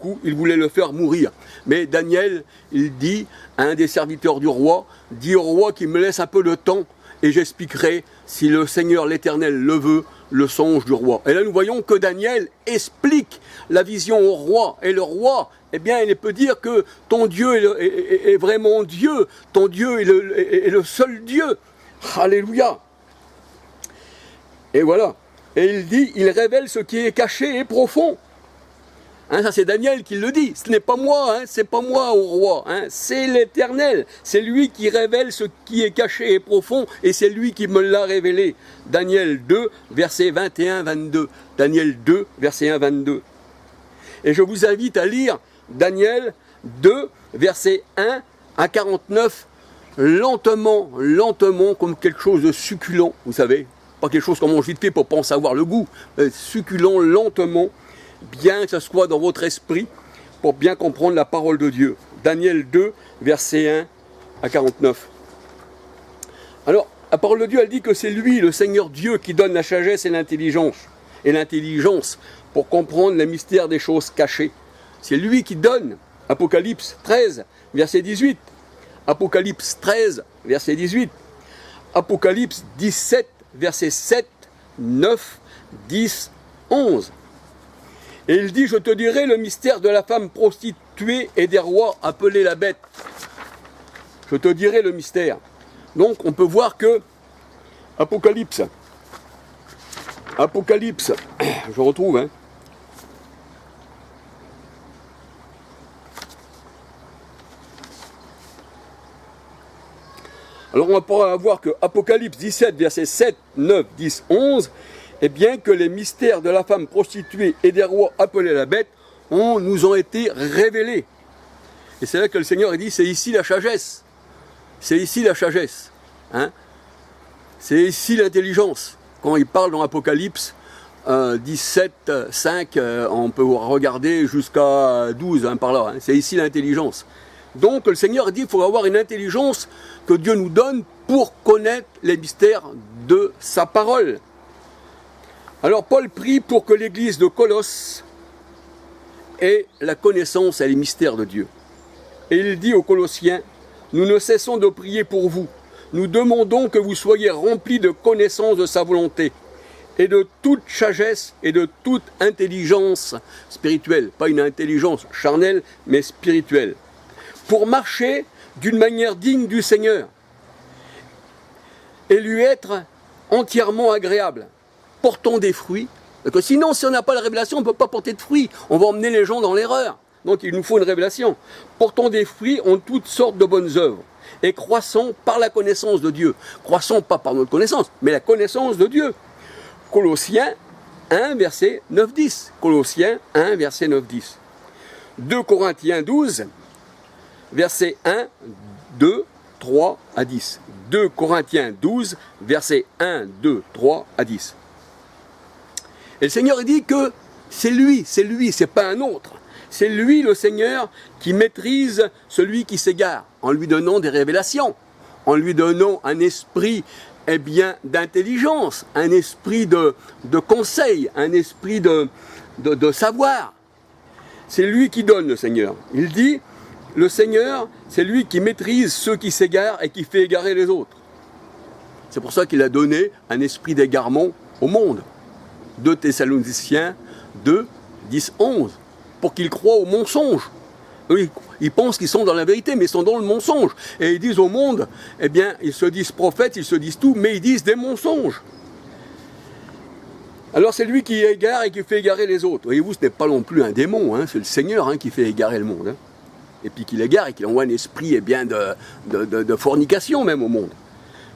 coup, il voulait le faire mourir. Mais Daniel, il dit à un des serviteurs du roi, dis au roi qu'il me laisse un peu de temps et j'expliquerai, si le Seigneur l'Éternel le veut, le songe du roi. Et là, nous voyons que Daniel explique la vision au roi. Et le roi, eh bien, il peut dire que ton Dieu est vraiment Dieu. Ton Dieu est le seul Dieu. Alléluia. Et voilà. Et il dit, il révèle ce qui est caché et profond. Hein, ça c'est Daniel qui le dit, ce n'est pas moi, hein, c'est pas moi au roi, hein, c'est l'Éternel, c'est lui qui révèle ce qui est caché et profond, et c'est lui qui me l'a révélé. Daniel 2, versets 21-22. Daniel 2, verset 1-22. Et je vous invite à lire Daniel 2, versets 1 à 49, lentement, comme quelque chose de succulent, vous savez, pas quelque chose qu'on mange vite fait pour pas en savoir le goût, succulent, lentement, bien que ce soit dans votre esprit, pour bien comprendre la parole de Dieu. Daniel 2, verset 1 à 49. Alors, la parole de Dieu, elle dit que c'est lui, le Seigneur Dieu, qui donne la sagesse et l'intelligence pour comprendre les mystères des choses cachées. C'est lui qui donne. Apocalypse 13, verset 18. Apocalypse 13, verset 18. Apocalypse 17, verset 7, 9, 10, 11. Et il dit, je te dirai le mystère de la femme prostituée et des rois appelés la bête. Je te dirai le mystère. Donc on peut voir que Apocalypse, je retrouve, hein. Alors on va pouvoir voir que Apocalypse 17, versets 7, 9, 10, 11, et bien que les mystères de la femme prostituée et des rois appelés la bête nous ont été révélés. Et c'est là que le Seigneur dit, c'est ici la sagesse. C'est ici la sagesse. Hein, c'est ici l'intelligence. Quand il parle dans Apocalypse 17, 5, on peut regarder jusqu'à 12 hein, par là. Hein, c'est ici l'intelligence. Donc le Seigneur dit qu'il faut avoir une intelligence que Dieu nous donne pour connaître les mystères de sa parole. Alors Paul prie pour que l'église de Colosse ait la connaissance et les mystères de Dieu. Et il dit aux Colossiens, nous ne cessons de prier pour vous. Nous demandons que vous soyez remplis de connaissance de sa volonté et de toute sagesse et de toute intelligence spirituelle. Pas une intelligence charnelle, mais spirituelle. Pour marcher d'une manière digne du Seigneur et lui être entièrement agréable. Portons des fruits, parce que sinon, si on n'a pas la révélation, on ne peut pas porter de fruits. On va emmener les gens dans l'erreur. Donc, il nous faut une révélation. Portons des fruits en toutes sortes de bonnes œuvres et croissons par la connaissance de Dieu. Croissons pas par notre connaissance, mais la connaissance de Dieu. Colossiens 1, verset 9-10. Colossiens 1, verset 9-10. 2 Corinthiens 12, verset 1, 2, 3 à 10. 2 Corinthiens 12, verset 1, 2, 3 à 10. Et le Seigneur dit que c'est lui, c'est pas un autre. C'est lui, le Seigneur, qui maîtrise celui qui s'égare, en lui donnant des révélations, en lui donnant un esprit eh bien, d'intelligence, un esprit de conseil, un esprit de savoir. C'est lui qui donne, le Seigneur. Il dit, le Seigneur, c'est lui qui maîtrise ceux qui s'égarent et qui fait égarer les autres. C'est pour ça qu'il a donné un esprit d'égarement au monde. 2 Thessaloniciens 2, 10, 11, pour qu'ils croient au mensonge. Eux, ils pensent qu'ils sont dans la vérité, mais ils sont dans le mensonge. Et ils disent au monde, eh bien, ils se disent prophètes, ils se disent tout, mais ils disent des mensonges. Alors c'est lui qui égare et qui fait égarer les autres. Voyez-vous, ce n'est pas non plus un démon, hein, c'est le Seigneur hein, qui fait égarer le monde. Hein. Et puis qu'il égare et qu'il envoie un esprit eh bien, de fornication même au monde.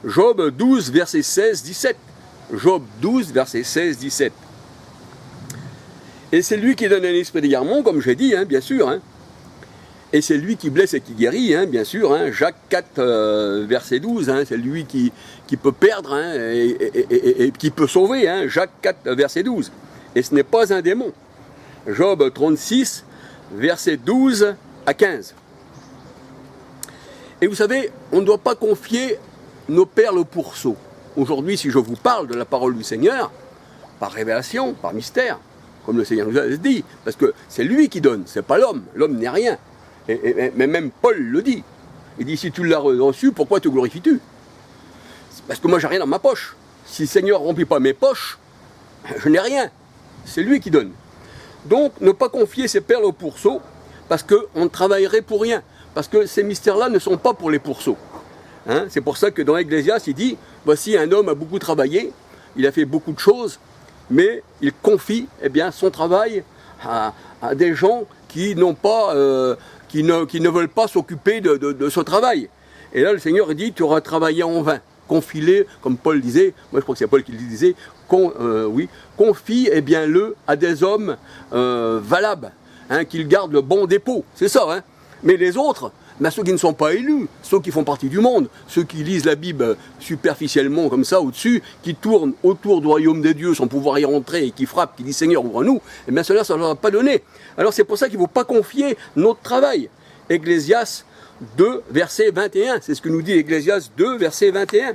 Job 12, verset 16, 17. Job 12, verset 16, 17. Et c'est lui qui donne un esprit d'égarement, comme j'ai dit, hein, bien sûr. Hein. Et c'est lui qui blesse et qui guérit, hein, bien sûr. Hein. Jacques 4, verset 12, hein, c'est lui qui peut perdre hein, et qui peut sauver. Hein. Jacques 4, verset 12. Et ce n'est pas un démon. Job 36, verset 12 à 15. Et vous savez, on ne doit pas confier nos perles au pourceau. Aujourd'hui, si je vous parle de la parole du Seigneur, par révélation, par mystère, comme le Seigneur nous a dit, Parce que c'est lui qui donne, c'est pas l'homme. L'homme n'est rien. Mais même Paul le dit. Il dit, si tu l'as reçu, pourquoi te glorifies-tu? Parce que moi, j'ai rien dans ma poche. Si le Seigneur ne remplit pas mes poches, je n'ai rien. C'est lui qui donne. Donc, ne pas confier ses perles aux pourceaux, parce qu'on ne travaillerait pour rien. Parce que ces mystères-là ne sont pas pour les pourceaux. Hein, c'est pour ça que dans Ecclésiaste, il dit, voici un homme a beaucoup travaillé, il a fait beaucoup de choses, mais il confie son travail à des gens qui n'ont pas, qui ne veulent pas s'occuper de ce travail. Et là, le Seigneur dit, tu auras travaillé en vain. Confie-les, comme Paul disait, moi je crois que c'est Paul qui le disait, confie le à des hommes valables, hein, qu'ils gardent le bon dépôt, c'est ça. Hein. Mais les autres, ceux qui ne sont pas élus, ceux qui font partie du monde, ceux qui lisent la Bible superficiellement comme ça au-dessus, qui tournent autour du royaume des dieux sans pouvoir y rentrer et qui frappent, qui disent Seigneur ouvre-nous, cela ça ne leur a pas donné. Alors c'est pour ça qu'il ne faut pas confier notre travail. Ecclésiaste 2, verset 21. C'est ce que nous dit Ecclésiaste 2, verset 21.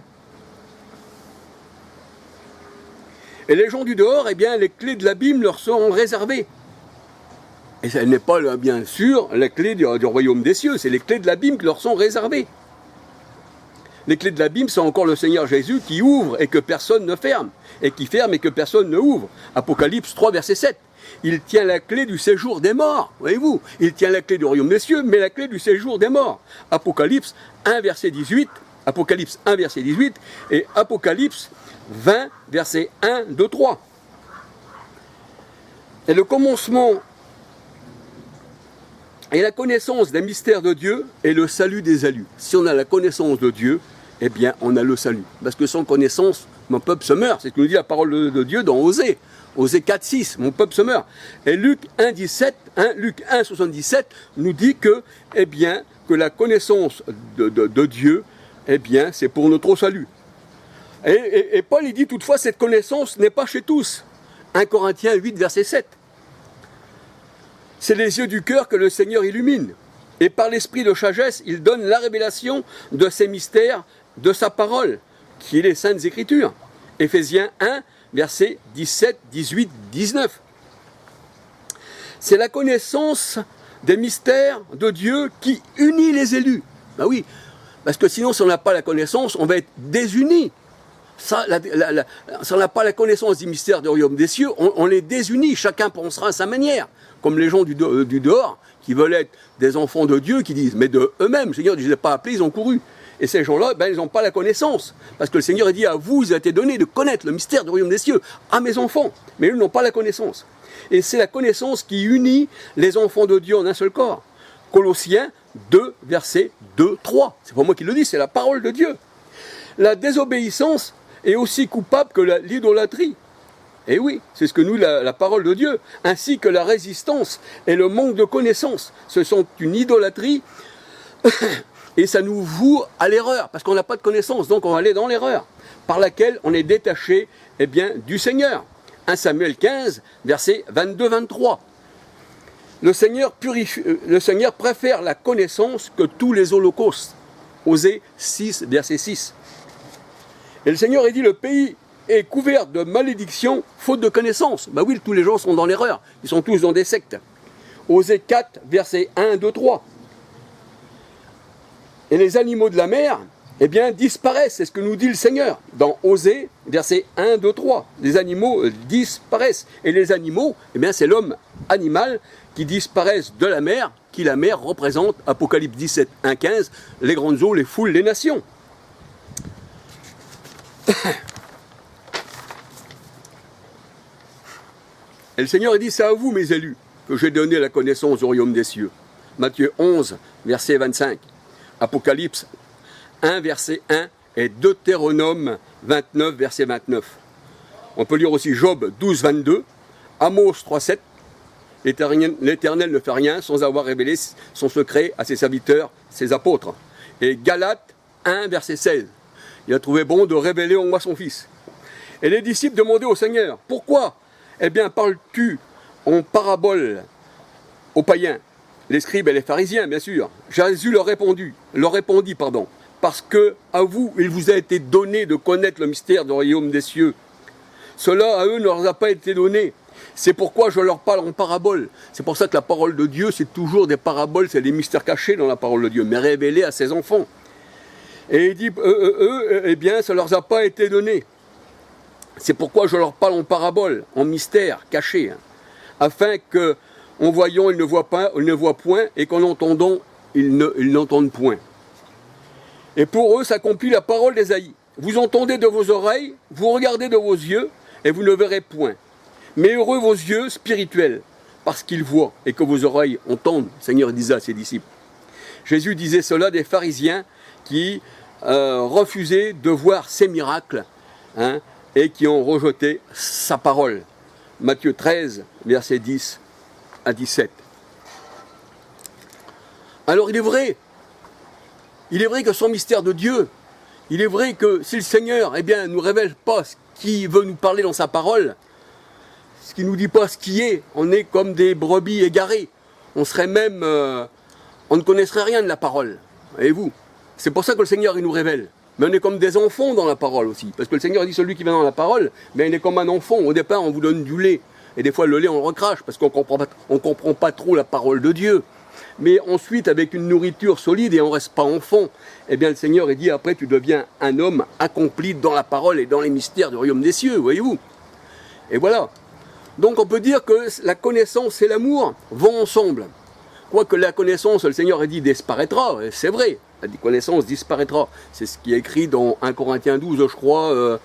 Et les gens du dehors, les clés de l'abîme leur seront réservées. Et ce n'est pas, bien sûr, les clés du royaume des cieux, c'est les clés de l'abîme qui leur sont réservées. Les clés de l'abîme, c'est encore le Seigneur Jésus qui ouvre et que personne ne ferme, et qui ferme et que personne ne ouvre. Apocalypse 3, verset 7. Il tient la clé du séjour des morts, voyez-vous. Il tient la clé du royaume des cieux, mais la clé du séjour des morts. Apocalypse 1, verset 18, Apocalypse 1, verset 18, et Apocalypse 20, verset 1, 2, 3. Et le commencement et la connaissance des mystères de Dieu est le salut des élus. Si on a la connaissance de Dieu, on a le salut. Parce que sans connaissance, mon peuple se meurt. C'est ce que nous dit la parole de Dieu dans Osée. Osée 4, 6, mon peuple se meurt. Et Luc 1, 17, Luc 1, 77 nous dit que la connaissance de Dieu, c'est pour notre salut. Et Paul, il dit toutefois, cette connaissance n'est pas chez tous. 1 Corinthiens 8, verset 7. C'est les yeux du cœur que le Seigneur illumine. Et par l'esprit de sagesse, il donne la révélation de ces mystères, de sa parole, qui est les Saintes Écritures. Éphésiens 1, versets 17, 18, 19. C'est la connaissance des mystères de Dieu qui unit les élus. Ben oui, parce que sinon, si on n'a pas la connaissance, on va être désunis. Si on n'a pas la connaissance des mystères du royaume des cieux, on les désunit, chacun pensera à sa manière. Comme les gens du dehors, qui veulent être des enfants de Dieu, qui disent, mais de eux-mêmes, le Seigneur ne les a pas appelés, ils ont couru. Et ces gens-là, ils n'ont pas la connaissance. Parce que le Seigneur a dit, à vous, il a été donné de connaître le mystère du royaume des cieux, à mes enfants. Mais eux n'ont pas la connaissance. Et c'est la connaissance qui unit les enfants de Dieu en un seul corps. Colossiens 2, versets 2, 3. C'est pas moi qui le dis, c'est la parole de Dieu. La désobéissance est aussi coupable que l'idolâtrie. Et oui, c'est ce que nous, la parole de Dieu, ainsi que la résistance et le manque de connaissance. Ce sont une idolâtrie et ça nous voue à l'erreur, parce qu'on n'a pas de connaissance, donc on va aller dans l'erreur, par laquelle on est détaché du Seigneur. 1 Samuel 15, versets 22-23. Le Seigneur préfère la connaissance que tous les holocaustes. Osée 6, verset 6. Et le Seigneur a dit, le pays est couvert de malédictions, faute de connaissance. Ben oui, tous les gens sont dans l'erreur. Ils sont tous dans des sectes. Osée 4, versets 1, 2, 3. Et les animaux de la mer, disparaissent. C'est ce que nous dit le Seigneur. Dans Osée, versets 1, 2, 3. Les animaux disparaissent. Et les animaux, c'est l'homme animal qui disparaissent de la mer, qui la mer représente, Apocalypse 17, 1, 15, les grandes eaux, les foules, les nations. Et le Seigneur dit, c'est à vous, mes élus, que j'ai donné la connaissance du royaume des cieux. Matthieu 11, verset 25. Apocalypse 1, verset 1 et Deutéronome 29, verset 29. On peut lire aussi Job 12, 22, Amos 3, 7. L'Éternel ne fait rien sans avoir révélé son secret à ses serviteurs, ses apôtres. Et Galates 1, verset 16. Il a trouvé bon de révéler en moi son Fils. Et les disciples demandaient au Seigneur, pourquoi parles-tu en parabole aux païens, les scribes et les pharisiens, bien sûr. Jésus leur répondit, parce que à vous, il vous a été donné de connaître le mystère du royaume des cieux. Cela, à eux, ne leur a pas été donné. C'est pourquoi je leur parle en parabole. C'est pour ça que la parole de Dieu, c'est toujours des paraboles, c'est des mystères cachés dans la parole de Dieu, mais révélés à ses enfants. Et il dit, eh bien, ça ne leur a pas été donné. C'est pourquoi je leur parle en parabole, en mystère caché, hein, afin qu'en voyant, ils ne voient pas, ils ne voient point, et qu'en entendant, ils n'entendent point. Et pour eux s'accomplit la parole d'Ésaïe. Vous entendez de vos oreilles, vous regardez de vos yeux, et vous ne verrez point. Mais heureux vos yeux spirituels, parce qu'ils voient, et que vos oreilles entendent. Le Seigneur disait à ses disciples. Jésus disait cela des pharisiens qui refusaient de voir ses miracles, hein, et qui ont rejeté sa parole. Matthieu 13, versets 10 à 17. Alors il est vrai que son mystère de Dieu, il est vrai que si le Seigneur ne nous révèle pas ce qu'il veut nous parler dans sa parole, ce qu'il ne nous dit pas ce qui est, on est comme des brebis égarées. On serait même, on ne connaîtrait rien de la parole. Voyez-vous, c'est pour ça que le Seigneur il nous révèle. Mais on est comme des enfants dans la parole aussi. Parce que le Seigneur dit celui qui va dans la parole, il est comme un enfant. Au départ, on vous donne du lait. Et des fois, le lait, on le recrache parce qu'on ne comprend pas trop la parole de Dieu. Mais ensuite, avec une nourriture solide et on ne reste pas enfant, le Seigneur il dit après, tu deviens un homme accompli dans la parole et dans les mystères du royaume des cieux, voyez-vous. Et voilà. Donc on peut dire que la connaissance et l'amour vont ensemble. Quoique la connaissance, le Seigneur a dit, disparaîtra, c'est vrai. La connaissance disparaîtra. C'est ce qui est écrit dans 1 Corinthiens 12, je crois.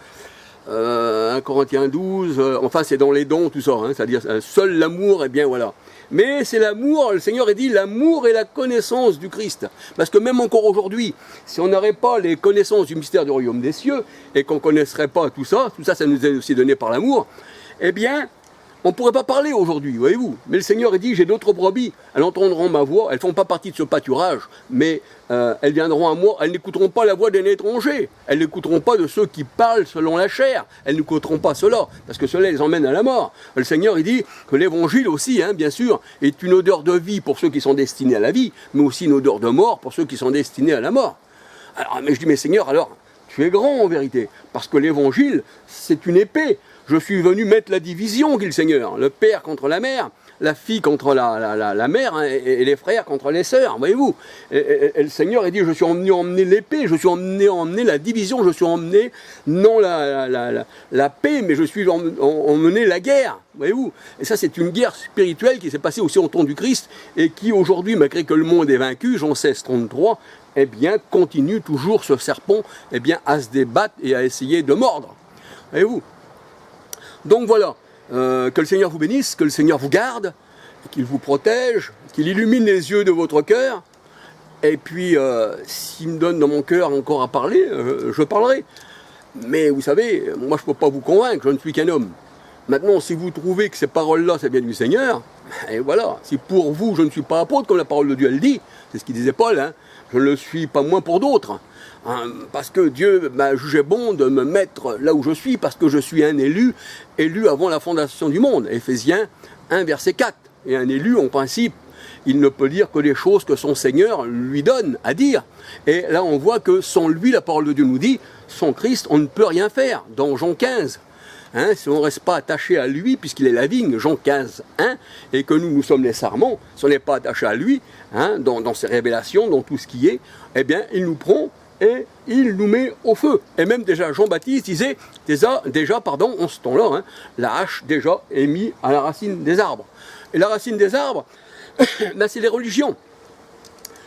1 Corinthiens 12, enfin c'est dans les dons, tout ça. Hein, c'est-à-dire, seul l'amour, voilà. Mais c'est l'amour, le Seigneur a dit, l'amour et la connaissance du Christ. Parce que même encore aujourd'hui, si on n'aurait pas les connaissances du mystère du royaume des cieux, et qu'on ne connaisserait pas tout ça, ça nous est aussi donné par l'amour, on ne pourrait pas parler aujourd'hui, voyez-vous. Mais le Seigneur a dit, j'ai d'autres brebis, elles entendront ma voix, elles ne font pas partie de ce pâturage, mais elles viendront à moi, elles n'écouteront pas la voix d'un étranger, elles n'écouteront pas de ceux qui parlent selon la chair, elles n'écouteront pas cela, parce que cela les emmène à la mort. Le Seigneur, il dit que l'évangile aussi, bien sûr, est une odeur de vie pour ceux qui sont destinés à la vie, mais aussi une odeur de mort pour ceux qui sont destinés à la mort. Alors, mais je dis, mais Seigneur, alors, tu es grand en vérité, parce que l'évangile, c'est une épée. Je suis venu mettre la division, dit le Seigneur. Le père contre la mère, la fille contre la mère, et les frères contre les sœurs, voyez-vous. Et le Seigneur a dit, je suis emmené emmener l'épée, je suis emmené la division, je suis emmené, non la paix, mais je suis emmené la guerre, voyez-vous. Et ça, c'est une guerre spirituelle qui s'est passée aussi au temps du Christ, et qui aujourd'hui, malgré que le monde est vaincu, Jean 16, 33, continue toujours ce serpent, à se débattre et à essayer de mordre, voyez-vous. Donc voilà, que le Seigneur vous bénisse, que le Seigneur vous garde, qu'il vous protège, qu'il illumine les yeux de votre cœur. Et puis, s'il me donne dans mon cœur encore à parler, je parlerai. Mais vous savez, moi je ne peux pas vous convaincre, je ne suis qu'un homme. Maintenant, si vous trouvez que ces paroles-là, ça vient du Seigneur, et voilà, si pour vous, je ne suis pas apôtre, comme la parole de Dieu elle dit, c'est ce qu'il disait Paul, je ne le suis pas moins pour d'autres. Parce que Dieu m'a jugé bon de me mettre là où je suis, parce que je suis un élu avant la fondation du monde. Éphésiens 1, verset 4. Et un élu, en principe, il ne peut dire que les choses que son Seigneur lui donne à dire. Et là, on voit que sans lui, la parole de Dieu nous dit, sans Christ, on ne peut rien faire. Dans Jean 15, si on ne reste pas attaché à lui, puisqu'il est la vigne, Jean 15, 1, et que nous sommes les sarments, si on n'est pas attaché à lui, dans ses révélations, dans tout ce qui est, il nous prend et il nous met au feu. Et même déjà Jean-Baptiste disait, déjà en ce temps-là, la hache déjà est mise à la racine des arbres. Et la racine des arbres, c'est les religions.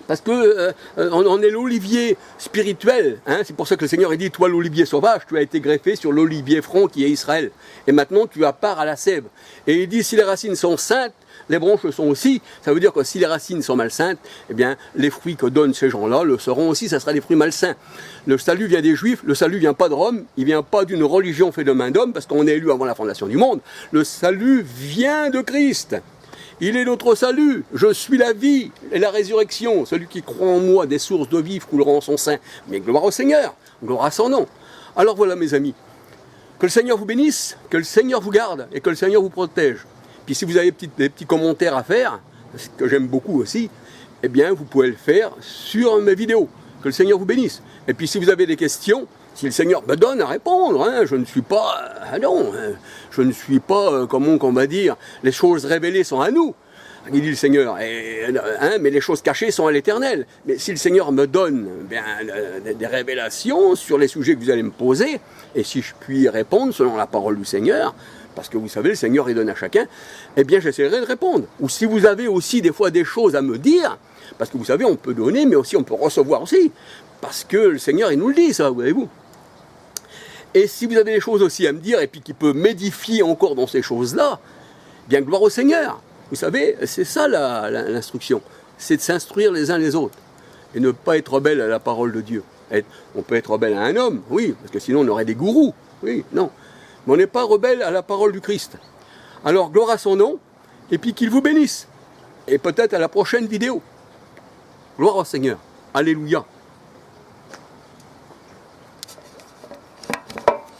Parce que on est l'olivier spirituel. C'est pour ça que le Seigneur a dit, toi l'olivier sauvage, tu as été greffé sur l'olivier franc qui est Israël. Et maintenant tu as part à la sève. Et il dit, si les racines sont saintes, les branches le sont aussi. Ça veut dire que si les racines sont malsaintes, les fruits que donnent ces gens-là le seront aussi, ça sera des fruits malsains. Le salut vient des Juifs, le salut vient pas de Rome, il vient pas d'une religion faite de main d'homme, parce qu'on est élu avant la fondation du monde. Le salut vient de Christ. Il est notre salut. Je suis la vie et la résurrection. Celui qui croit en moi, des sources de vie couleront en son sein. Mais gloire au Seigneur, gloire à son nom. Alors voilà mes amis, que le Seigneur vous bénisse, que le Seigneur vous garde et que le Seigneur vous protège. Puis si vous avez des petits commentaires à faire, ce que j'aime beaucoup aussi, vous pouvez le faire sur mes vidéos. Que le Seigneur vous bénisse. Et puis si vous avez des questions, Si le Seigneur me donne à répondre, hein, je ne suis pas, non, hein, je ne suis pas, comment on va dire, les choses révélées sont à nous, il dit le Seigneur, mais les choses cachées sont à l'Éternel. Mais si le Seigneur me donne des révélations sur les sujets que vous allez me poser, et si je puis répondre selon la parole du Seigneur, parce que vous savez, le Seigneur il donne à chacun, eh bien j'essaierai de répondre. Ou si vous avez aussi des fois des choses à me dire, parce que vous savez, on peut donner, mais aussi on peut recevoir aussi, parce que le Seigneur il nous le dit, ça, voyez-vous. Et si vous avez des choses aussi à me dire, et puis qui peut m'édifier encore dans ces choses-là, bien gloire au Seigneur. Vous savez, c'est ça l'instruction, c'est de s'instruire les uns les autres, et ne pas être rebelle à la parole de Dieu. On peut être rebelle à un homme, oui, parce que sinon on aurait des gourous, oui, non. Mais on n'est pas rebelle à la parole du Christ. Alors, gloire à son nom, et puis qu'il vous bénisse. Et peut-être à la prochaine vidéo. Gloire au Seigneur. Alléluia.